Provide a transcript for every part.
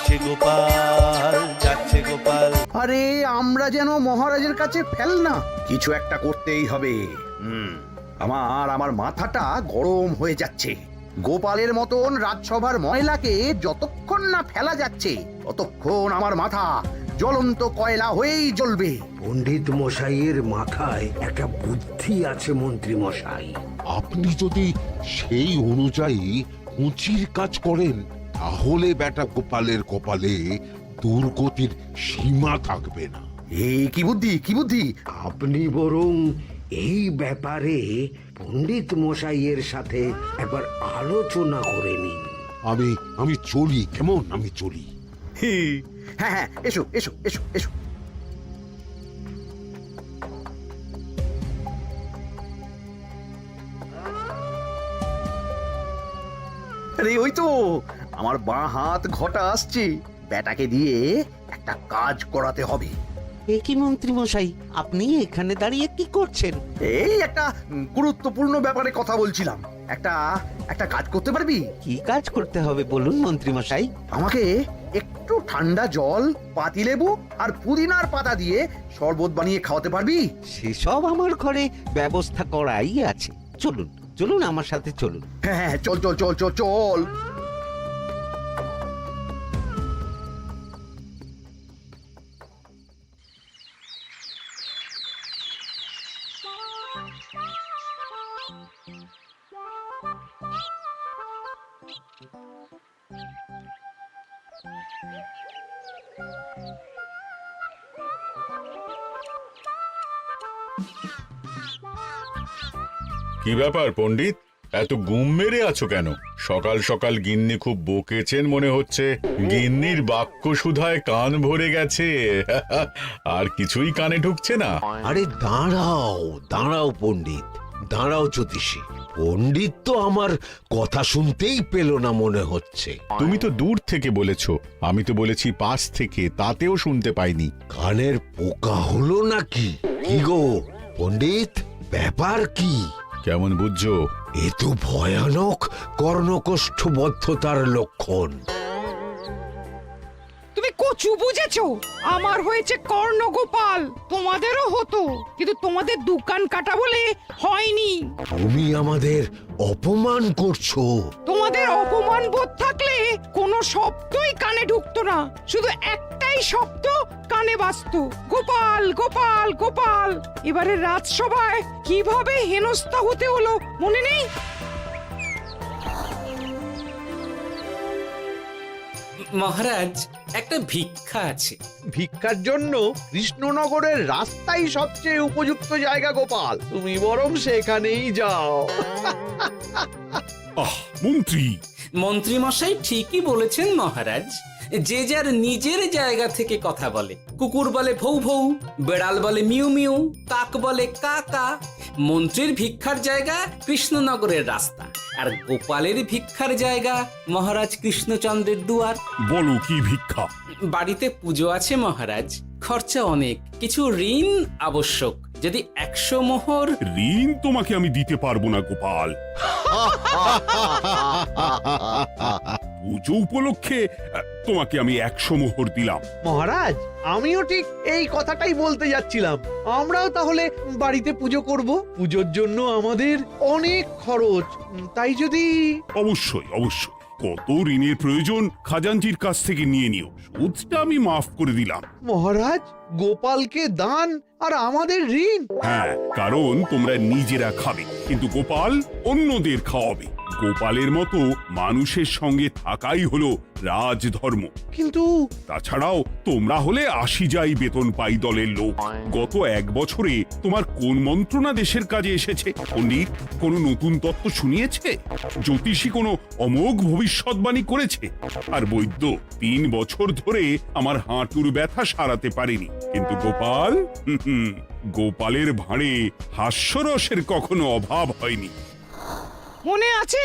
যাচ্ছে গোপাল, যাচ্ছে গোপাল। আরে আমরা যেন মহারাজের কাছে ফেল না, কিছু একটা করতেই হবে। আমার মাথাটা গরম হয়ে যাচ্ছে। গোপালের মতন রাজসভার ময়লাকে যতক্ষণ না ফেলা যাচ্ছে ততক্ষণ আমার মাথা জ্বলন্ত কয়লা হয়েই জ্বলবে। পণ্ডিত মশাইয়ের মাথায় একটা বুদ্ধি আছে মন্ত্রী মশাই। আপনি যদি সেই অনুযায়ী উঁচির কাজ করেন তাহলে বেটা গোপালের কপালে দুর্গতির সীমা থাকবে না। এই কি বুদ্ধি, কি বুদ্ধি? আপনি বরং এই ব্যাপারে পণ্ডিত মশাইয়ের সাথে একবার আলোচনা করে নিন। আমি চলি, কেমন? আমি চলি। হ্যাঁ হ্যাঁ, এসো এসো এসো এসো। আরে ওই তো আমার বাঁ হাত ঘটা আসছে, বেটাকে দিয়ে একটা কাজ করাতে হবে। এ কি মন্ত্রী মশাই, আপনি এখানে দাঁড়িয়ে কি করছেন? এই একটা গুরুত্বপূর্ণ ব্যাপারে কথা বলছিলাম। একটা একটা কাজ করতে পারবি? কি কাজ করতে হবে বলুন মন্ত্রী মশাই। আমাকে একটু ঠান্ডা জল, পাতিলেবু আর পুদিনার পাতা দিয়ে শরবত বানিয়ে খাওয়াতে পারবি? সেসব আমার ঘরে ব্যবস্থা করাই আছে। চলুন চলুন, আমার সাথে চলুন। হ্যাঁ হ্যাঁ, চল চল চল চল চল। কি ব্যাপার পণ্ডিত, এত গুম মেরে আছো কেন? সকাল সকাল গিন্নি খুব বকেছেন মনে হচ্ছে। গিন্নির বাক্য সুধায় কান ভরে গেছে, আর কিছুই কানে ঢুকছে না। আরে দাঁড়াও দাঁড়াও পণ্ডিত, দাঁড়াও জ্যোতিষী। পণ্ডিত তো আমার কথা শুনতেই পেল না মনে হচ্ছে। তুমি তো দূর থেকে বলেছো, আমি তো বলেছি পাশ থেকে, তাতেও শুনতে পাইনি। কানের পোকা হলো নাকি? কি গো পণ্ডিত, ব্যাপার কি? কেমন বুঝছো? এ তো ভয়ানক কর্ণকোষ্ঠবদ্ধতার লক্ষণ। তুমি কচু বুঝেছো? আমার হয়েছে কর্ণগোপাল, তোমাদেরও হতো, কিন্তু তোমাদের দোকান কাটা বলে হয়নি। তুমি আমাদের অপমান করছো। তোমাদের অপমান বোধ থাকলে কোনো শব্দই কানে ঢুকতো না, শুধু একটাই শব্দ কানে বাজতো, গোপাল গোপাল গোপাল। এবারে রাজসভায় কিভাবে হেনস্থা হতে হলো মনে নেই? মহারাজ, একটা ভিক্ষা আছে। ভিক্ষার জন্য কৃষ্ণনগরের রাস্তাই সবচেয়ে উপযুক্ত জায়গা গোপাল, তুমি বরং সেখানেই যাও। মন্ত্রী, মন্ত্রী মশাই ঠিকই বলেছেন মহারাজ। যে যার নিজের জায়গা থেকে কথা বলে। কুকুর বলে ভৌ ভৌ, বেড়াল বলে মিউ মিউ, কাক বলে কা কা। মন্ত্রীর ভিক্ষার জায়গা কৃষ্ণনগরের রাস্তা, আর গোপালের ভিক্ষার জায়গা মহারাজ কৃষ্ণচন্দ্রের দুয়ার। বলো কি ভিক্ষা? বাড়িতে পুজো আছে মহারাজ, খরচা অনেক, কিছু ঋণ আবশ্যক। যদি 100 মোহর। ঋণ তোমাকে আমি দিতে পারবো না গোপাল। পুজো উপলক্ষে তোমাকে আমি 100 মোহর দিলাম। মহারাজ, আমিও ঠিক এই কথাটাই বলতে যাচ্ছিলাম। আমরাও তাহলে বাড়িতে পুজো করব। পুজোর জন্য আমাদের অনেক খরচ, তাই যদি... অবশ্যই অবশ্যই, কত ঋণের প্রয়োজন খাজাঞ্চির কাছ থেকে নিয়ে নিও, সুদটা আমি মাফ করে দিলাম। মহারাজ, গোপালকে দান আর আমাদের ঋণ? হ্যাঁ, কারণ তোমরা নিজেরা খাবে, কিন্তু গোপাল অন্যদের খাওয়াবে। গোপালের মতো মানুষের সঙ্গে থাকাই হলো রাজধর্ম। কিন্তু তাছাড়াও তোমরা হলে 80 যাই বেতন পাই দলের লোক। গত 1 বছরে তোমার কোন মন্ত্রণা দেশের কাজে এসেছে? পণ্ডিত কোনো নতুন তত্ত্ব শুনিয়েছে? জ্যোতিষী কোনো অমোঘ ভবিষ্যৎবাণী করেছে? আর বৈদ্য 3 বছর ধরে আমার হাঁটুর ব্যথা সারাতে পারেনি। কিন্তু গোপাল, গোপালের ভাঁড়ে হাস্যরসের কখনো অভাব হয়নি। মনে আছে?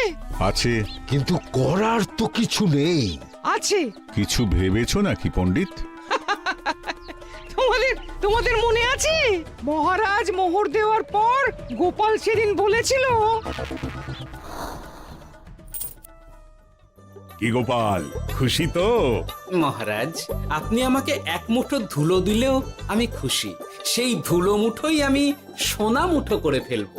আছে। কিন্তু করার তো কিছু নেই। আছে। কিছু ভেবেছো নাকি পণ্ডিত? তোমাদের মনে আছে মহারাজ মোহর দেওয়ার পর গোপাল সেদিন বলেছিল কি গোপাল, খুশি তো? মহারাজ, আপনি আমাকে এক মুঠো ধুলো দিলেও আমি খুশি। সেই ধুলো মুঠোই আমি সোনা মুঠো করে ফেলবো।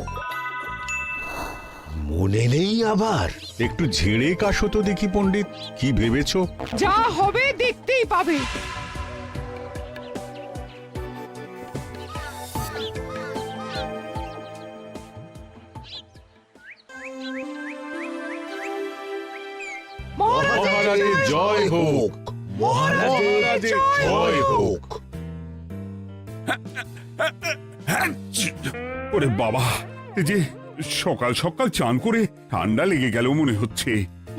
মনে নেই আবার? একটু ঝেড়ে কাশো তো দেখি পণ্ডিত, কি ভেবেছো? যা হবে দেখতেই পাবে। মহারাজের জয় হোক, মহারাজের জয় হোক। ওরে বাবা, এই যে সকাল সকাল চান করে ঠান্ডা লেগে গেল মনে হচ্ছে।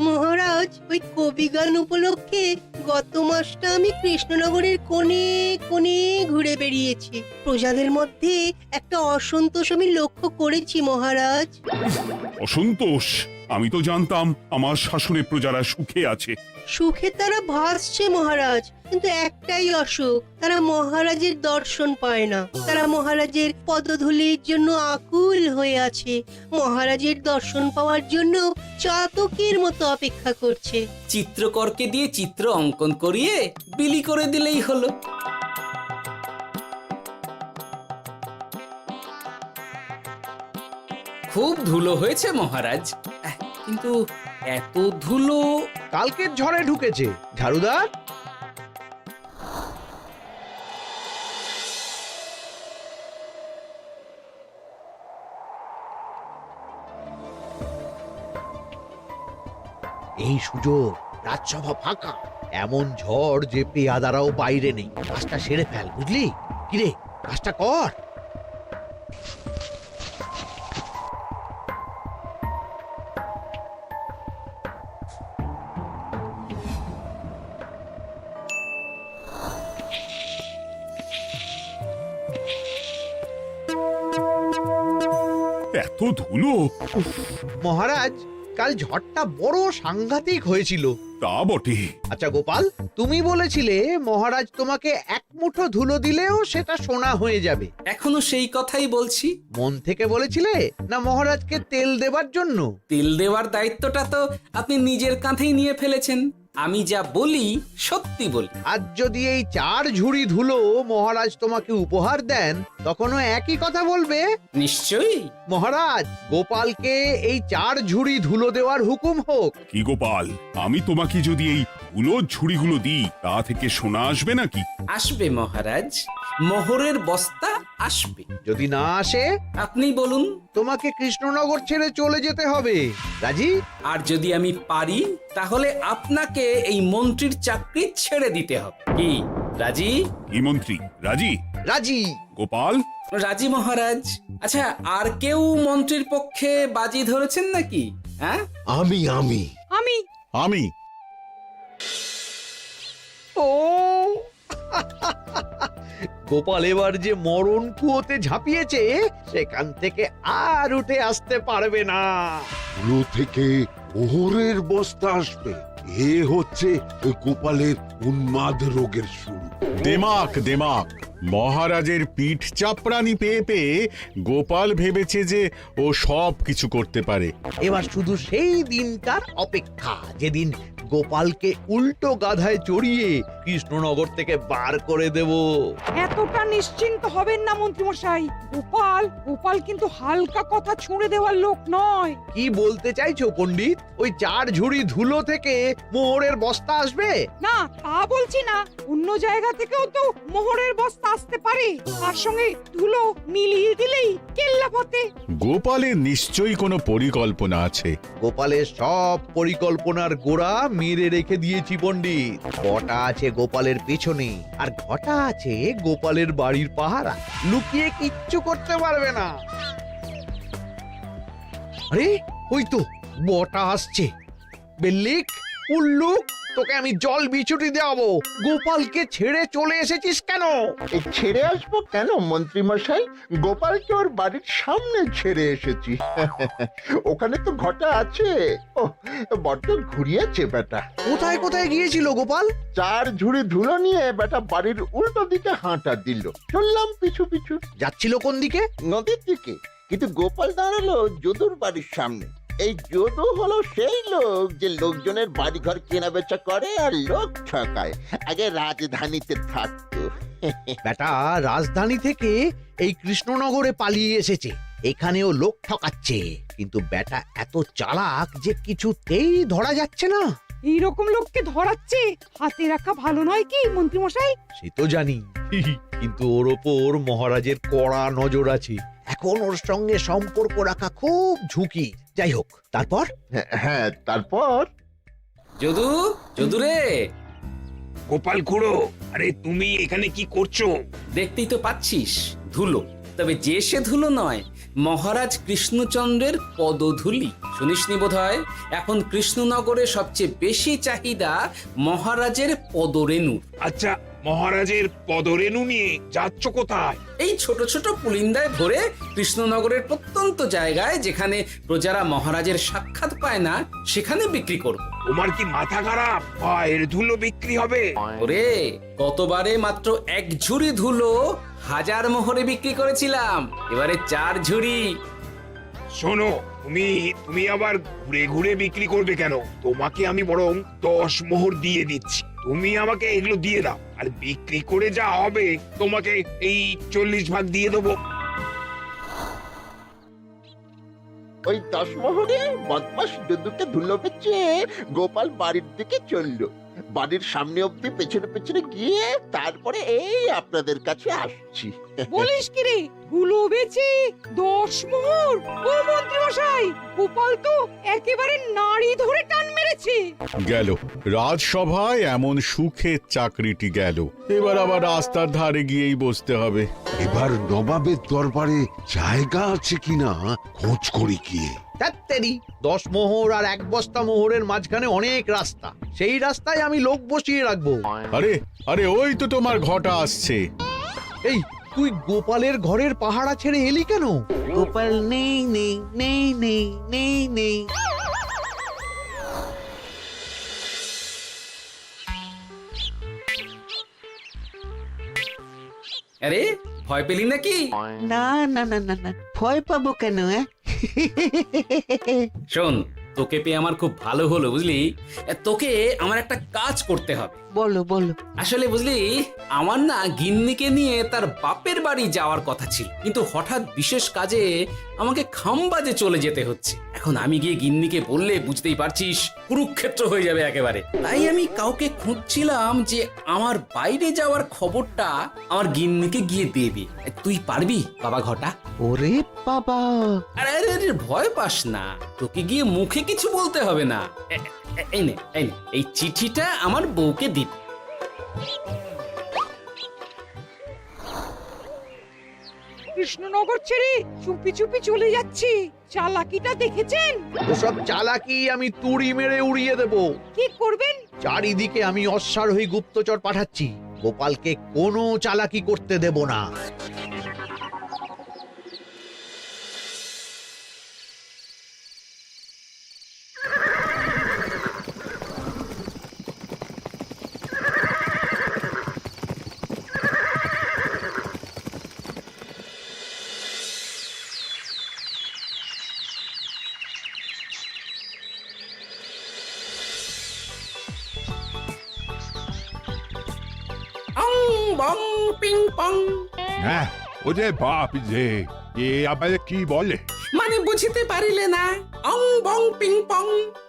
মহারাজ, ওই কবি গান উপলক্ষে গত মাসটা আমি কৃষ্ণনগরের কোণে কোণে ঘুরে বেরিয়েছি। প্রজাদের মধ্যে একটা অসন্তোষ আমি লক্ষ্য করেছি মহারাজ। অসন্তোষ? আমি তো জানতাম আমার শাসনে প্রজারা সুখে আছে। সুখে তারা ভাসছে মহারাজ, কিন্তু একটাই অসুখ, তারা মহারাজের দর্শন পায় না। তারা মহারাজের পদধূলির জন্য আকুল হয়ে আছে, মহারাজের দর্শন পাওয়ার জন্য চাতকের মতো অপেক্ষা করছে। চিত্রকরকে দিয়ে চিত্র অঙ্কন করিয়ে বিলি করে দিলেই হলো। খুব ধুলো হয়েছে মহারাজ, কিন্তু এত ধুলো। কালকের ঝড়ে ঢুকেছে ঝাড়ুদার। এই সুযোগ, রাজসভা ফাঁকা, এমন ঝড় যে পেয়াদারাও বাইরে নেই। কাজটা সেরে ফেল, বুঝলি? কিরে, কাজটা কর। এত ধুলো! উফ, মহারাজ, কাল ঝড়টা বড় সাংঘাতিক হয়েছিল। তা বটে। আচ্ছা গোপাল, তুমি বলেছিলে মহারাজ তোমাকে এক মুঠো ধুলো দিলেও সেটা সোনা হয়ে যাবে। এখনো সেই কথাই বলছি। মন থেকে বলেছিলে না মহারাজকে তেল দেবার জন্য? তেল দেওয়ার দায়িত্বটা তো আপনি নিজের কাঁধেই নিয়ে ফেলেছেন। আমি যা বলি সত্যি বলি। আজ যদি এই 4 ঝুড়ি ধুলো মহারাজ তোমাকে উপহার দেন, তখনও একই কথা বলবে? নিশ্চয়ই। মহারাজ, গোপালকে এই 4 ঝুড়ি ধুলো দেওয়ার হুকুম হোক। কি গোপাল, আমি তোমাকে যদি এই ধুলোর ঝুড়িগুলো দিই, তা থেকে সোনা আসবে নাকি? আসবে মহারাজ, মোহরের বস্তা আসবে। যদি না আসে, আপনি বলুন। তোমাকে কৃষ্ণনগর ছেড়ে চলে যেতে হবে। রাজি? আর যদি আমি পারি, তাহলে আপনাকে এই মন্ত্রীর চাকরি ছেড়ে দিতে হবে। কি রাজি? কি মন্ত্রী, রাজি? রাজি। গোপাল? রাজি মহারাজ। আচ্ছা, আর কেউ মন্ত্রীর পক্ষে বাজি ধরেছেন নাকি? হ্যাঁ, আমি আমি আমি আমি ও গোপাল এবার যে মরণ কুয়োতে ঝাঁপিয়েছে, সেখান থেকে আর উঠে আসতে পারবে না। ধুলো থেকে মোহরের বস্তা আসবে, এ হচ্ছে ওই গোপালের উন্মাদ রোগের শুরু। দেমাক দেমাক, মহারাজের পিঠ চাপড়ানি পেয়ে পেয়ে গোপাল ভেবেছে যে ও সব কিছু করতে পারে। এবার শুধু সেই দিনটার অপেক্ষা, যেদিন গোপালকে উল্টো গাধায় চড়িয়ে কৃষ্ণনগর থেকে বার করে দেব। এতটা নিশ্চিন্ত হবেন না মন্ত্রীমশাই। গোপাল গোপাল কিন্তু হালকা কথা ছুঁড়ে দেওয়ার লোক নয়। কি বলতে চাইছো পণ্ডিত? ওই 4 ঝুড়ি ধুলো থেকে মোহরের বস্তা আসবে? না, তা বলছি না। অন্য জায়গা থেকেও তো মোহরের বস্তা আসতে পারে। তার সঙ্গে ধুলো মিলিয়ে দিলেই কেল্লাফতে। গোপালের নিশ্চয়ই কোনো পরিকল্পনা আছে। গোপালের সব পরিকল্পনার গোড়া মেরে রেখে দিয়েছি পণ্ডিত। ঘটা আছে গোপালের পেছনে, আর ঘটা আছে গোপালের বাড়ির পাহারা। লুকিয়ে কিচ্ছু করতে পারবে না। আরে ওই তো বটা আসছে। বেল্লিক, উল্লুক, তোকে আমি জল বিছুটি দেওয়াবো। গোপালকে ছেড়ে চলে এসেছিস কেন? এই ছেড়ে আসবো কেন মন্ত্রী মশাই? গোপালকে ওর বাড়ির সামনে ছেড়ে এসেছি। ওখানে তো ঘটা আছে। ও বড্ড ঘুরিয়েছে বেটা। কোথায় কোথায় গিয়েছিল গোপাল? 4 ঝুড়ি ধুলো নিয়ে বেটা বাড়ির উল্টো দিকে হাঁটা দিল। চললাম পিছু পিছু। যাচ্ছিল কোন দিকে? নদীর দিকে, কিন্তু গোপাল দাঁড়ালো যদুর বাড়ির সামনে। এই যদু হলো সেই লোক যে লোকজনের বাড়িঘর কেনা বেচা করে আর লোক ঠকায়। আগে রাজধানীতে থাকতো। বেটা রাজধানী থেকে এই কৃষ্ণনগরে পালিয়ে এসেছে, এখানেও লোক ঠকাচ্ছে, কিন্তু বেটা এত চালাক যে কিছুতেই ধরা যাচ্ছে না। এইরকম লোককে ধরাচ্ছে হাতে রাখা ভালো নয় কি মন্ত্রী মশাই? সে তো জানি, কিন্তু ওর ওপর মহারাজের কড়া নজর আছে। এখন ওর সঙ্গে সম্পর্ক রাখা খুব ঝুঁকি। যাই হোক, তারপর হ্যাঁ, তারপর যদু, যদু রে, গোপাল খুড়ো, আরে তুমি এখানে কি করছো? দেখতেই তো পাচ্ছিস ধুলো, তবে যে সে ধুলো নয়, মহারাজ কৃষ্ণচন্দ্রের পদধূলি। শুনিসনি বোধহয় এখন কৃষ্ণনগরে সবচেয়ে বেশি চাহিদা মহারাজের পদরেণুর। আচ্ছা, মহারাজের পদরেণু নিয়ে যাচ্ছ কোথায়? এই ছোট ছোট পুলিন্দায় ভরে কৃষ্ণনগরের প্রত্যন্ত জায়গায় যেখানে প্রজারা মহারাজের সাক্ষাৎ পায় না সেখানে বিক্রি করব। তোমার কি মাথা খারাপ? পায়ের ধুলো বিক্রি হবে? ওরে, গতবারে মাত্র 1 ঝুড়ি ধুলো 1000 মোহরে বিক্রি করেছিলাম, এবারে 4 ঝুড়ি। শোনো, তুমি আবার ঘুরে ঘুরে বিক্রি করবে কেন? তোমাকে আমি বরং 10 মোহর দিয়ে দিচ্ছি, তুমি আমাকে এগুলো দিয়ে দাও, আর বিক্রি করে যা হবে তোমাকে এই 40 ভাগ দিয়ে দেবো। ওই 10 মোহরে বদমাস যদুকে ধুলো বেচে গোপাল বাড়ির দিকে চললো। বাড়ির সামনে অব্দি পেছনে পেছনে গিয়ে তারপরে এই আপনাদের কাছে আসছি। বলিস কি রে, ধুলো বেচে 10 মোহর? ও মন্ত্রী মশাই, গোপাল তো একেবারে নাড়ি ধরে টান মেরেছে। গেল রাজসভায় এমন সুখের চাকরিটি গেল, এবার আবার রাস্তার ধারে গিয়েই বসতে হবে। এবার নবাবের দরবারে জায়গা আছে কিনা খোঁজ করি গিয়ে। তাত্তেরি 10 মোহর আর 1 বস্তা মোহরের মাঝখানে অনেক রাস্তা, সেই রাস্তায় আমি লোক বসিয়ে রাখবো। আরে আরে, ওই তো তোমার ঘটা আসছে। এই, তুই গোপালের ঘরের পাহারা ছেড়ে এলি কেন? গোপাল নেই নেই নেই নেই নেই নেই। আরে, ভয় পেলি নাকি? না না না না না, ভয় পাবো কেন? শোন, তোকে পেয়ে আমার খুব ভালো হলো বুঝলি। তোকে আমার একটা কাজ করতে হবে। বলো বলো। আসলে বুঝলি, আমার না গিন্নিকে নিয়ে তার বাপের বাড়ি যাওয়ার কথা ছিল, কিন্তু হঠাৎ বিশেষ কাজে আমাকে খামবাজে চলে যেতে হচ্ছে। এখন আমি গিয়ে গিন্নিকে বললে বুঝতেই পারছিস কুরুক্ষেত্র হয়ে যাবে একেবারে। তাই আমি কাউকে খুঁজছিলাম যে আমার বাইরে যাওয়ার খবরটা আমার গিন্নিকে গিয়ে দেবে। তুই পারবি বাবা ঘটা? ওরে বাবা, আরে আরে আরে, ভয় পাস না, তোকে গিয়ে মুখে কিছু বলতে হবে না। এই নে, এই চিঠিটা আমার বউকে দিবি। কৃষ্ণনগর ছেড়ে চুপি চুপি চলে যাচ্ছি, চালাকিটা দেখেছেন? ওসব চালাকি আমি তুড়ি মেরে উড়িয়ে দেব। কি করবেন? চারিদিকে আমি অশ্বারোহী গুপ্তচর পাঠাচ্ছি, গোপালকে কোনো চালাকি করতে দেব না। অং বং পিং পং। হ্যাঁ, ওরে বাপ রে, এ আবার কি বলে? মানে বুঝিতে পারিলে না? অং বং পিং পং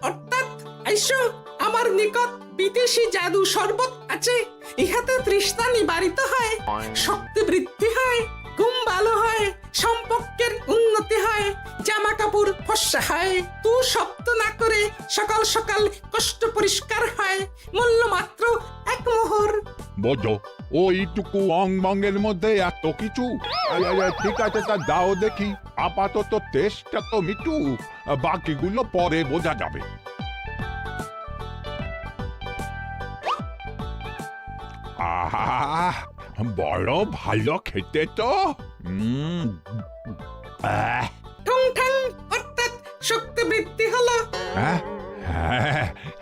অর্থাৎ আইসো আমার নিকট বিদেশি জাদু শরবত আছে, ইহাতে তৃষ্ণা নিবারিত হয়, শক্তি বৃদ্ধি হয়, ঘুম ভালো হয়, সম্পর্কের উন্নতি হয়, জামা কাপড় ফর্সা হয়, তু শব্দ না করে সকাল সকাল কষ্ট পরিষ্কার হয়, মূল্য মাত্র 1 মোহর। বোঝো, ওইটুকু অং বঙ্গের মধ্যে এত কিছু? ঠিক আছে, তা দাও দেখি, আপাতত টেস্টটা তো মিটু, বাকিগুলো পরে বোঝা যাবে। আহা, বড় ভালো খেতে তো। ঠং ঠং অর্থাৎ শক্তি বৃদ্ধি হলো। হ্যাঁ,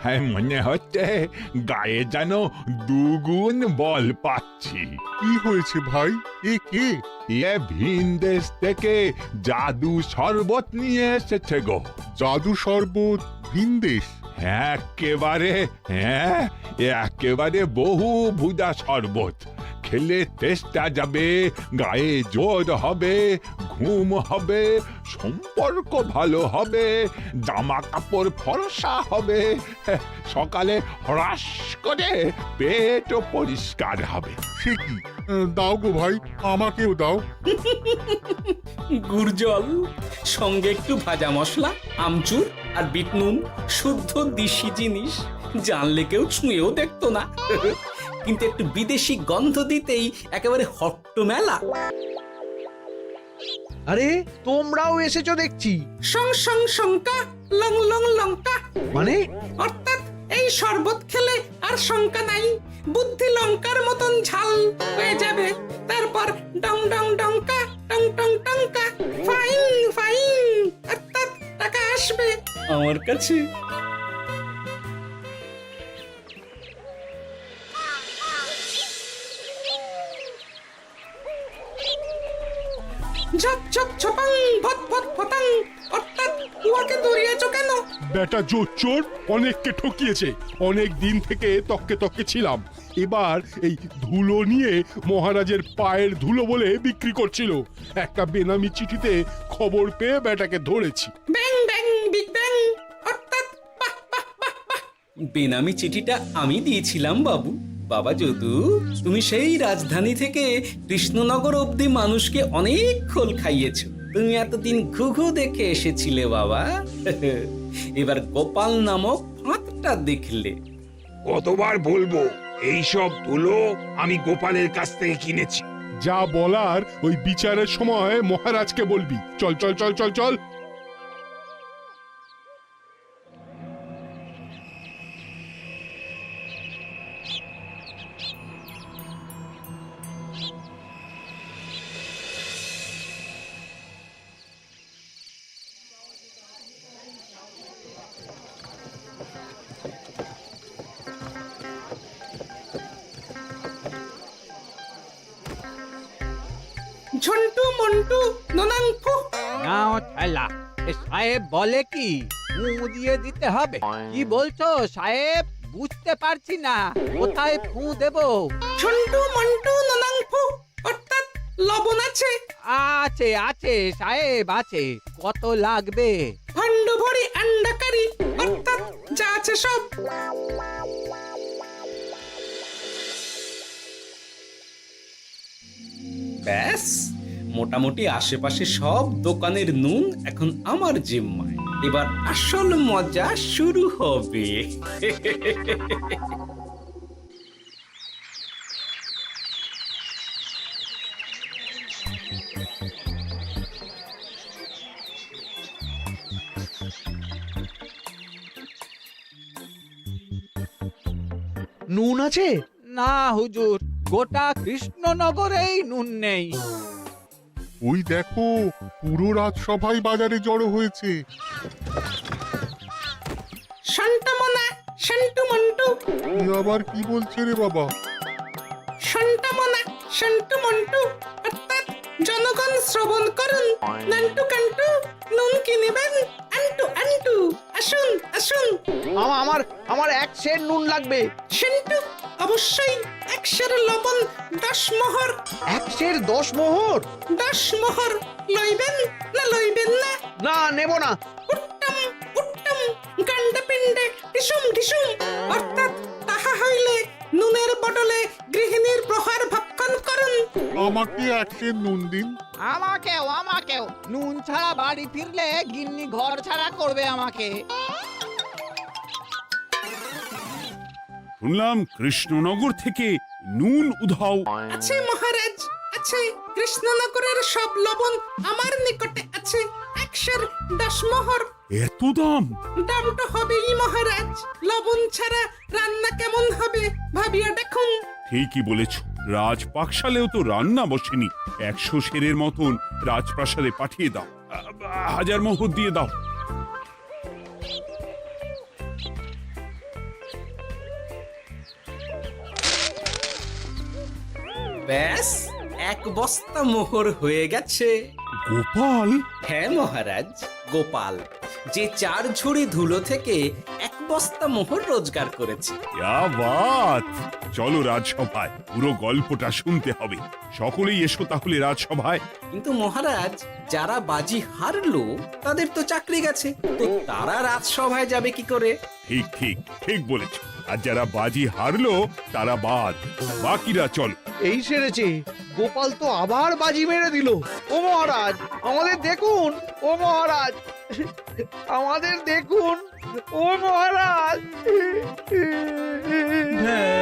হ্যাঁ মনে হচ্ছে গায়ে যেন দুগুণ বল পাচ্ছি। কি হয়েছে ভাই? এ কে? এ ভিন দেশ থেকে জাদু শরবত নিয়ে এসেছে গো। জাদু শরবত? ভিনদেশ? একেবারে, হ্যাঁ, একেবারে বহু ভুজা শরবত। খেলে তেষ্টা যাবে, গায়ে জোর হবে, ঘুম হবে, সম্পর্ক ভালো হবে, জামা কাপড় ফর্সা হবে, সকালে হ্রাস করে পেটও পরিষ্কার হবে। সে কি? দাও গো ভাই, আমাকেও দাও। গুড় জল, সঙ্গে একটু ভাজা মশলা, আমচুর আর বিট নুন, শুদ্ধ দেশি জিনিস। জানলে কেউ ছুঁয়েও দেখতো না, কিন্তু একটু বিদেশি গন্ধ দিতেই একেবারে হট্টমেলা। আরে তোমরাও এসেছো দেখছি। সং সং শঙ্কা, লং লং লঙ্কা। মানে অর্থাৎ এই শরবত খেলে আর শঙ্কা নাই, বুদ্ধি লঙ্কার মতন ঝাল হয়ে যাবে। তারপর ডং ডং ডঙ্কা, টং টং টঙ্কা, ফাইন ফাইন, অর্থাৎ টাকা আসবে আমার কাছে। ঝপ ঝপ ছপাং, ভট ভট ফটাং। অর্থাৎ উহাকে দৌড়িয়েছো কেন? বেটা জোচ্চোর অনেককে ঠকিয়েছে। অনেক দিন থেকে তককে তককে ছিলাম। এবার এই ধুলো নিয়ে মহারাজের পায়ের ধুলো বলে বিক্রি করছিল। একটা বেনামি চিঠিতে খবর পেয়ে বেটাকে ধরেছি। ব্যাং ব্যাং বিগ ব্যাং। অর্থাৎ বাহ বাহ বাহ বাহ। বেনামি চিঠিটা আমি দিয়েছিলাম বাবু। বাবা যদু, তুমি সেই রাজধানী থেকে কৃষ্ণনগর অবধি মানুষকে অনেক খোল খাইয়েছো। তুমি এতদিন ঘুঘু দেখে এসেছিলে বাবা, এবার গোপাল নামক ফাঁদটা দেখলে। কতবার বলবো, এইসব ধুলো আমি গোপালের কাছ থেকে কিনেছি। যা বলার ওই বিচারের সময় মহারাজকে বলবি। চল চল চল চল চল। ঝন্টু মন্টু ননাংফু। নাও ঠেলা। সাহেব বলে কি ফু দিয়ে দিতে হবে? কি বলছো সাহেব? বুঝতে পারছি না, কোথায় ফু দেব? ঝন্টু মন্টু ননাংফু। অর্থাৎ লবণ আছে? আছে আছে সাহেব আছে। কত লাগবে? ভান্ড ভরি আন্ডাকারি। অর্থাৎ যা আছে সব। ব্যাস, মোটামুটি আশেপাশে সব দোকানের নুন এখন আমার জিম্মায়। এবার আসল মজা শুরু হবে। নুন আছে? না হুজুর, গোটা কৃষ্ণনগরেই নুন নেই। ওই দেখো, পুরো রাজসভাই বাজারে জড়ো হয়েছে। শান্তামনা, শান্টু মন্টু। এ আবার কি বলছে রে বাবা? শান্তামনা, শান্টু মন্টু। অর্থাৎ জনগণ শ্রবণ করুন। নান্টু কান্টু, নুন কিনিবেন আন্টু আন্টু। আসুন আসুন। আমার আমার এক সের নুন লাগবে। সেন্টু, অবশ্যই 1 সের লবণ 10 মোহর। এক সের 10 মোহর? 10 মোহর লইবেন না লইবেন না? না, নেব না। উত্তম উত্তম, গান্ডা পিণ্ডে ঢিসুম ঢিসুম। অর্থাৎ তাহা হইলে নুনের বদলে গৃহিণীর প্রহার ভক্ষণ করুন। আমাকে এক সের নুন দিন। আমাকেও আমাকেও। নুন ছাড়া বাড়ি ফিরলে গিন্নি ঘর ছাড়া করবে আমাকে। শুনলাম কৃষ্ণনগর থেকে নুন উধাও। আছে মহারাজ, আছে। কৃষ্ণনগরের সব লবণ আমার নিকটে আছে। 1 সের 10 মোহর। এত দাম? দাম তো হবেই মহারাজ। লবণ ছাড়া রান্না কেমন হবে ভাবিয়া দেখুন। ঠিকই বলেছ, রাজপাকশালেও তো রান্না বসেনি। 100 সেরের মতন রাজপ্রাসাদে পাঠিয়ে দাও। 1000 মোহর দিয়ে দাও। ব্যাস 1 বস্তা মোহর হয়ে গেছে। গোপাল, হ্যাঁ মহারাজ, গোপাল, যে 4 ঝুড়ি ধুলো থেকে 1 বস্তা মোহর রোজগার করেছে। ইয়া বাত! চলো রাজসভায়, পুরো গল্পটা শুনতে হবে। সকলেই এসো তাহলে রাজসভায়। কিন্তু মহারাজ, যারা বাজি হারলো তাদের তো চাকরি গেছে, তো তারা রাজসভায় যাবে কি করে? ঠিক ঠিক ঠিক বলেছ। আর যারা বাজি হারলো তারা বাদ, বাকিরা চলো। এই সেরেছে, গোপাল তো আবার বাজি মেরে দিল। ও মহারাজ, আমাদের দেখুন। ও মহারাজ, আমাদের দেখুন। ও মহারাজ। হ্যাঁ